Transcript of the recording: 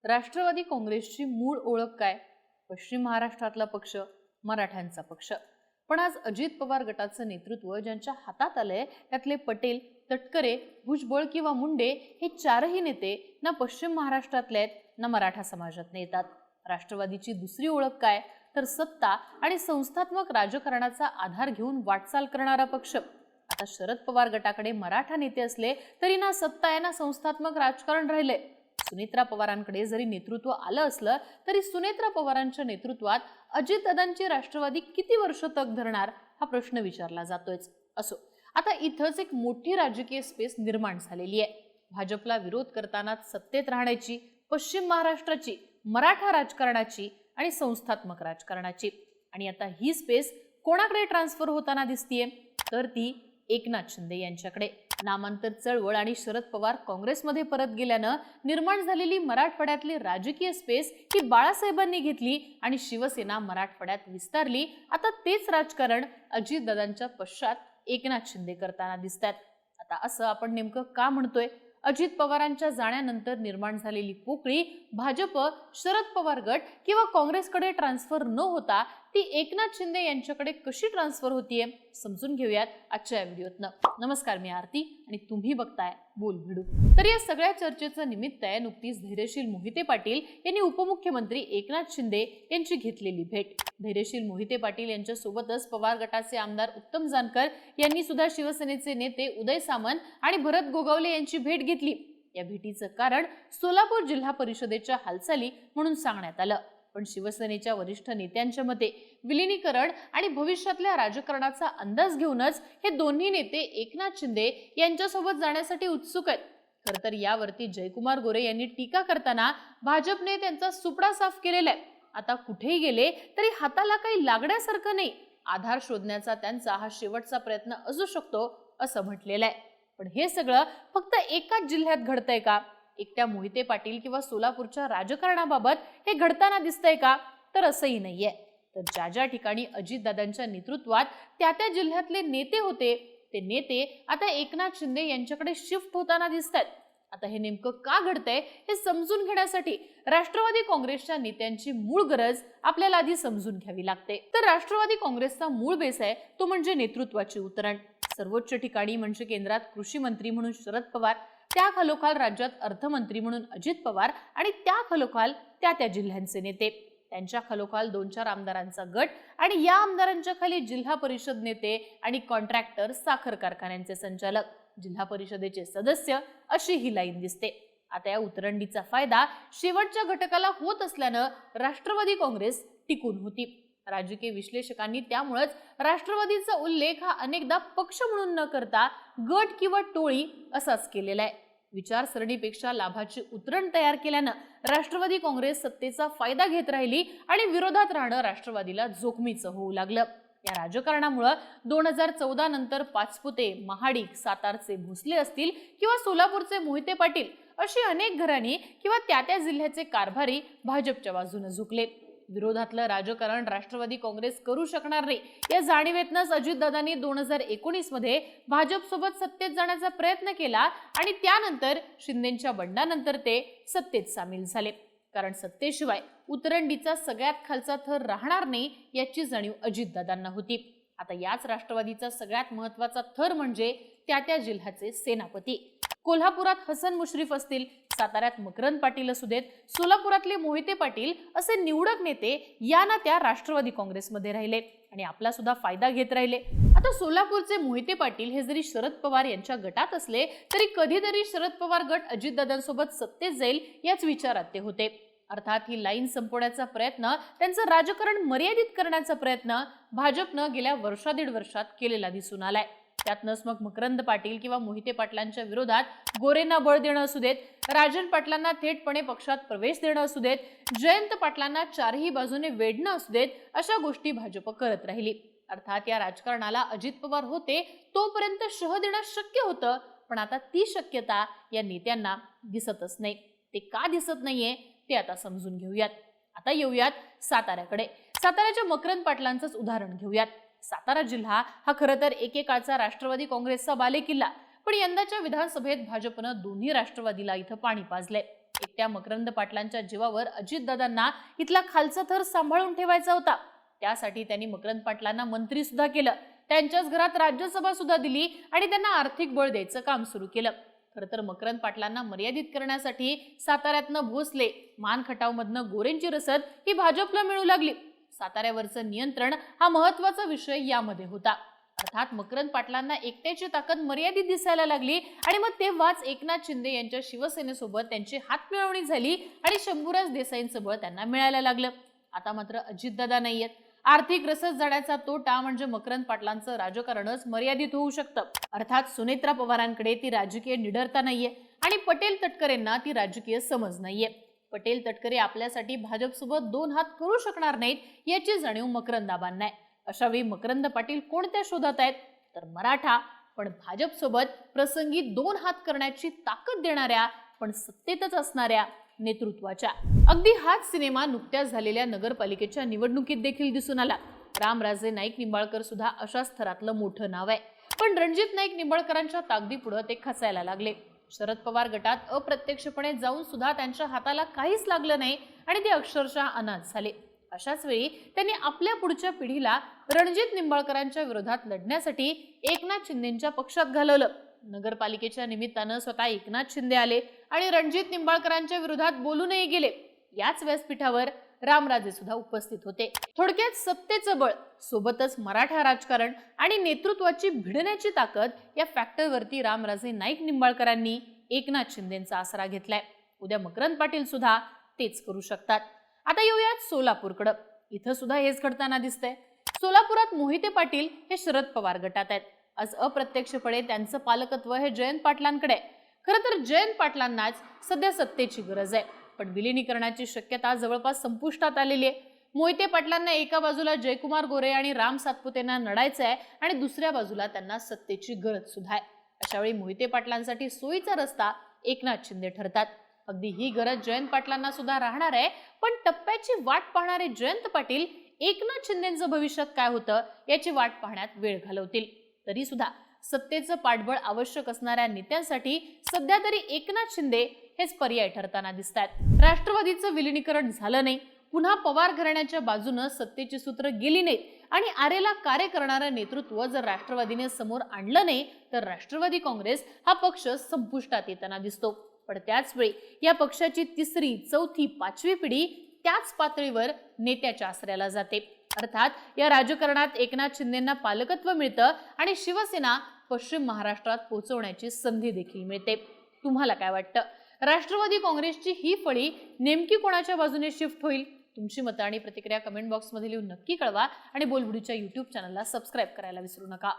राष्ट्रवादी काँग्रेसची मूळ ओळख काय? पश्चिम महाराष्ट्रातला पक्ष, मराठ्यांचा पक्ष. पण आज अजित पवार गटाचं नेतृत्व ज्यांच्या हातात आलंय त्यातले पटेल, तटकरे, भुजबळ किंवा मुंडे हे चारही नेते ना पश्चिम महाराष्ट्रातले आहेत ना मराठा समाजातले येतात. राष्ट्रवादीची दुसरी ओळख काय? तर सत्ता आणि संस्थात्मक राजकारणाचा आधार घेऊन वाटचाल करणारा पक्ष. आता शरद पवार गटाकडे मराठा नेते असले तरी ना सत्ता आहे ना संस्थात्मक राजकारण राहिले. सुनेत्रा पवारांकडे जरी नेतृत्व आलं असलं तरी सुनेत्रा पवारांच्या नेतृत्वात अजितदादांची राष्ट्रवादी किती वर्ष तग धरणार हा प्रश्न विचारला जातोयच. असो, आता इथंच एक मोठी राजकीय स्पेस निर्माण झालेली आहे. भाजपला विरोध करताना सत्तेत राहण्याची, पश्चिम महाराष्ट्राची, मराठा राजकारणाची आणि संस्थात्मक राजकारणाची. आणि आता ही स्पेस कोणाकडे ट्रान्सफर होताना दिसतीये? तर ती एकनाथ शिंदे यांच्याकडे. नामांतर चळवळ आणि शरद पवार काँग्रेसमध्ये परत गेल्यानं निर्माण झालेली मराठवाड्यातली राजकीय स्पेस ही बाळासाहेबांनी घेतली आणि शिवसेना मराठवाड्यात विस्तारली. आता तेच राजकारण अजितदादांच्या पश्चात एकनाथ शिंदे करताना दिसतात. आता असं आपण नेमकं का म्हणतोय? अजित पवारांच्या जाण्यानंतर निर्माण झालेली पोकळी भाजप, शरद पवार गट किंवा काँग्रेसकडे ट्रान्सफर न होता ती एकनाथ शिंदे यांच्याकडे कशी ट्रान्सफर होतीये समजून घेऊयात आजच्या व्हिडिओतनं. नमस्कार, मी आरती आणि तुम्ही बघताय बोल भिडू. तर या सगळ्या चर्चेचं निमित्त आहे नुकतीच धैर्यशील मोहिते पाटील यांनी उपमुख्यमंत्री एकनाथ शिंदे यांची घेतलेली भेट. धैर्यशील मोहिते पाटील यांच्या सोबतच पवार गटाचे आमदार उत्तम जानकर यांनी सुद्धा शिवसेनेचे नेते उदय सामंत आणि भरत गोगावले यांची भेट घेतली. या भेटीचं कारण सोलापूर जिल्हा परिषदेच्या हालचाली म्हणून सांगण्यात आलं. पण शिवसेनेच्या वरिष्ठ नेत्यांच्या मते विलीनीकरण आणि भविष्यातल्या राजकारणाचा अंदाज घेऊनच हे दोन्ही नेते एकनाथ शिंदे यांच्यासोबत जाण्यासाठी उत्सुक आहेत. खरं तर यावरती जयकुमार गोरे यांनी टीका करताना भाजपने त्यांचा सुपडा साफ केलेला आहे. आता कुठेही गेले तरी हाताला काही लागण्यासारखं नाही, आधार शोधण्याचा त्यांचा हा शेवटचा प्रयत्न असू शकतो असं म्हटलेलं आहे. पण हे सगळं फक्त एकाच जिल्ह्यात घडतंय का? एकट्या मोहिते पाटील किंवा सोलापूरच्या राजकारणाबाबत हे घडताना दिसतंय का? तर असंही नाहीये. तर ज्या ज्या ठिकाणी अजितदादांच्या नेतृत्वात त्या त्या जिल्ह्यातले नेते होते ते नेते आता एकनाथ शिंदे यांच्याकडे शिफ्ट होताना दिसतात. आता हे नेमकं का घडतंय हे समजून घेण्यासाठी राष्ट्रवादी काँग्रेसच्या नेत्यांची मूळ गरज आपल्याला आधी समजून घ्यावी लागते. तर राष्ट्रवादी काँग्रेसचा मूळ बेस आहे तो म्हणजे नेतृत्वाची उतरण. सर्वोच्च ठिकाणी म्हणजे केंद्रात कृषी मंत्री म्हणून शरद पवार, त्या खालोखाल राज्यात अर्थमंत्री म्हणून अजित पवार आणि त्या खालोखाल त्या त्या जिल्ह्यांचे नेते, त्यांच्या खालोखाल 2-4 आमदारांचा गट आणि या आमदारांच्या खाली जिल्हा परिषद नेते आणि कॉन्ट्रॅक्टर, साखर कारखान्यांचे संचालक, जिल्हा परिषदेचे सदस्य अशी ही लाईन दिसते. आता या उतरंडीचा फायदा शेवटच्या घटकाला होत असल्यानं राष्ट्रवादी काँग्रेस टिकून होती. राजकीय विश्लेषकांनी त्यामुळेच राष्ट्रवादीचा उल्लेख हा अनेकदा पक्ष म्हणून न करता गट किंवा टोळी असाच केलेला आहे. विचारसरणीपेक्षा लाभाची उतरण तयार केल्यानं राष्ट्रवादी काँग्रेस सत्तेचा फायदा घेत राहिली आणि विरोधात राहणं राष्ट्रवादीला जोखमीचं होऊ लागलं. या राजकारणामुळे 2014 नंतर पाचपुते, महाडिक, सातारचे भोसले असतील किंवा सोलापूरचे मोहिते पाटील अशी अनेक घराणी किंवा त्या त्या जिल्ह्याचे कारभारी भाजपच्या बाजूने झुकले. विरोधातलं राजकारण राष्ट्रवादी काँग्रेस करू शकणार नाही या जाणीवेतनंच अजितदादांनी 2019 मध्ये भाजपसोबत सत्तेत जाण्याचा प्रयत्न केला आणि त्यानंतर शिंदेच्या बंडानंतर ते सत्तेत सामील झाले. कारण सत्तेशिवाय उतरंडीचा सगळ्यात खालचा थर राहणार नाही याची जाणीव अजितदादांना होती. आता याच राष्ट्रवादीचा सगळ्यात महत्वाचा थर म्हणजे त्या त्या जिल्ह्याचे सेनापती. कोल्हापुरात हसन मुश्रीफ असतील, साताऱ्यात मकरंद पाटील असू देत, सोलापुरातले मोहिते पाटील असे निवडक नेते या ना त्या राष्ट्रवादी काँग्रेसमध्ये राहिले आणि आपला सुद्धा फायदा घेत राहिले. आता सोलापूरचे मोहिते पाटील हे जरी शरद पवार यांच्या गटात असले तरी कधीतरी शरद पवार गट अजितदादांसोबत सत्तेत जाईल याच विचारात ते होते. अर्थात ही लाईन संपवण्याचा प्रयत्न, त्यांचं राजकारण मर्यादित करण्याचा प्रयत्न भाजपनं गेल्या वर्षा-दीड वर्षात केलेला दिसून आलाय. त्यातनंच मग मकरंद पाटील किंवा मोहिते पाटलांच्या विरोधात गोरेंना बळ देणं असू देत, राजन पाटलांना थेटपणे पक्षात प्रवेश देणं असू देत, जयंत पाटलांना चारही बाजूने वेढणं असू देत, अशा गोष्टी भाजप करत राहिली. अर्थात या राजकारणाला अजित पवार होते तोपर्यंत शह देणं शक्य होतं, पण आता ती शक्यता या नेत्यांना दिसतच नाही. ते का दिसत नाहीये ते आता समजून घेऊयात. आता येऊयात साताऱ्याकडे. साताऱ्याच्या मकरंद पाटलांचंच उदाहरण घेऊयात. सातारा जिल्हा हा खरं तर एकेकाळचा राष्ट्रवादी काँग्रेसचा बालेकिल्ला, पण यंदाच्या विधानसभेत भाजपनं दोन्ही राष्ट्रवादीला इथं पाणी पाजलंय. एकट्या मकरंद पाटलांच्या जीवावर अजितदादांना इथला खालचा थर सांभाळून ठेवायचा होता. त्यासाठी त्यांनी मकरंद पाटलांना मंत्री सुद्धा केलं, त्यांच्याच घरात राज्यसभा सुद्धा दिली आणि त्यांना आर्थिक बळ द्यायचं काम सुरू केलं. खरं तर मकरंद पाटलांना मर्यादित करण्यासाठी साताऱ्यातनं भोसले, मानखटावमधनं गोरेंची रसद ही भाजपला मिळू लागली. साताऱ्यावरचं नियंत्रण हा महत्वाचा विषय यामध्ये होता. अर्थात मकरंद पाटलांना एकट्याची ताकद मर्यादित दिसायला लागली आणि मग तेव्हाच एकनाथ शिंदे यांच्या शिवसेनेसोबत त्यांची हातमिळवणी झाली आणि शंभूराज देसाईंचं बळ त्यांना मिळायला लागलं. आता मात्र अजितदादा नाहीयेत. आर्थिक रसद जाण्याचा तोटा म्हणजे मकरंद पाटलांचं राजकारणच मर्यादित होऊ शकतं. अर्थात सुनेत्रा पवारांकडे ती राजकीय निडरता नाहीये आणि पटेल तटकरेंना ती राजकीय समज नाहीये. पटेल तटकरे आपल्यासाठी भाजपसोबत दोन हात करू शकणार नाहीत याची जाणीव मकरंदाबांना आहे. अशा वेळी मकरंद पाटील कोणत्या शोधात आहेत? तर मराठा पण भाजपसोबत प्रसंगी दोन हात करण्याची ताकद देणाऱ्या पण सत्तेतच असणाऱ्या नेतृत्वाच्या. अगदी हाच सिनेमा नुकत्याच झालेल्या नगरपालिकेच्या निवडणुकीत देखील दिसून आला. रामराजे नाईक निंबाळकर सुद्धा अशाच थरातलं मोठं नाव आहे. पण रणजित नाईक निंबाळकरांच्या ताकदीपुढे ते खचायला लागले. शरद पवार गटात अप्रत्यक्षपणे जाऊन सुद्धा त्यांच्या हाताला काहीच लागलं नाही आणि ते अक्षरशः अनाथ झाले. अशाच वेळी त्यांनी आपल्या पुढच्या पिढीला रणजित निंबाळकरांच्या विरोधात लढण्यासाठी एकनाथ शिंदेच्या पक्षात घालवलं. नगरपालिकेच्या निमित्तानं स्वतः एकनाथ शिंदे आले आणि रणजित निंबाळकरांच्या विरोधात बोलूनही गेले. याच व्यासपीठावर रामराजे सुद्धा उपस्थित होते. थोडक्यात सत्तेचं बळ सोबतच मराठा राजकारण आणि नेतृत्वाची भिडण्याची ताकद या फॅक्टरवरती रामराजे नाईक निंबाळकरांनी एकनाथ शिंदेचा आसरा घेतलाय. उद्या मकरंद पाटील सुद्धा तेच करू शकतात. आता येऊयात सोलापूरकडे. इथं सुद्धा हेच घडताना दिसतंय. सोलापुरात मोहिते पाटील हे शरद पवार गटात आहेत. आज अप्रत्यक्षपणे त्यांचं पालकत्व हे जयंत पाटलांकडे आहे. खरं तर जयंत पाटलांनाच सध्या सत्तेची गरज आहे. पण विलिनीकरणाची शक्यता जवळपास संपुष्टात आलेली आहे. मोहिते पाटलांना एका बाजूला जयकुमार गोरे आणि राम सातपुतेंना नडायचं आहे आणि दुसऱ्या बाजूला त्यांना सत्तेची गरज सुद्धा आहे. अशा वेळी मोहिते पाटलांसाठी सोयीचा रस्ता एकनाथ शिंदे ठरतात. अगदी ही गरज जयंत पाटलांना सुद्धा राहणार आहे. पण टप्प्याची वाट पाहणारे जयंत पाटील एकनाथ शिंदेंचं भविष्यात काय होतं याची वाट पाहण्यात वेळ घालवतील. तरी सुद्धा सत्तेचं पाठबळ आवश्यक असणाऱ्या नेत्यांसाठी सध्या तरी एकनाथ शिंदे हेच पर्याय ठरताना दिसतात. राष्ट्रवादीचं विलिनीकरण झालं नाही, पुन्हा पवार घराण्याच्या बाजूनं सत्तेची सूत्र गेली नाहीत आणि आरेला कार्य करणारं नेतृत्व जर राष्ट्रवादीने समोर आणलं नाही तर राष्ट्रवादी काँग्रेस हा पक्ष संपुष्टात येताना दिसतो. पण त्याच वेळी या पक्षाची तिसरी, चौथी, पाचवी पिढी त्याच पातळीवर नेत्याच्या आसऱ्याला जाते. अर्थात या राजकारणात एकनाथ शिंदेंना पालकत्व मिळतं आणि शिवसेना पश्चिम महाराष्ट्रात पोहोचवण्याची संधी देखील मिळते. तुम्हाला काय वाटतं? राष्ट्रवादी काँग्रेसची ही फळी नेमकी कोणाच्या बाजूने शिफ्ट होईल? तुमची मतं आणि प्रतिक्रिया कमेंट बॉक्समध्ये लिहून नक्की कळवा आणि बोलबुडीच्या YouTube चॅनलला सबस्क्राईब करायला विसरू नका.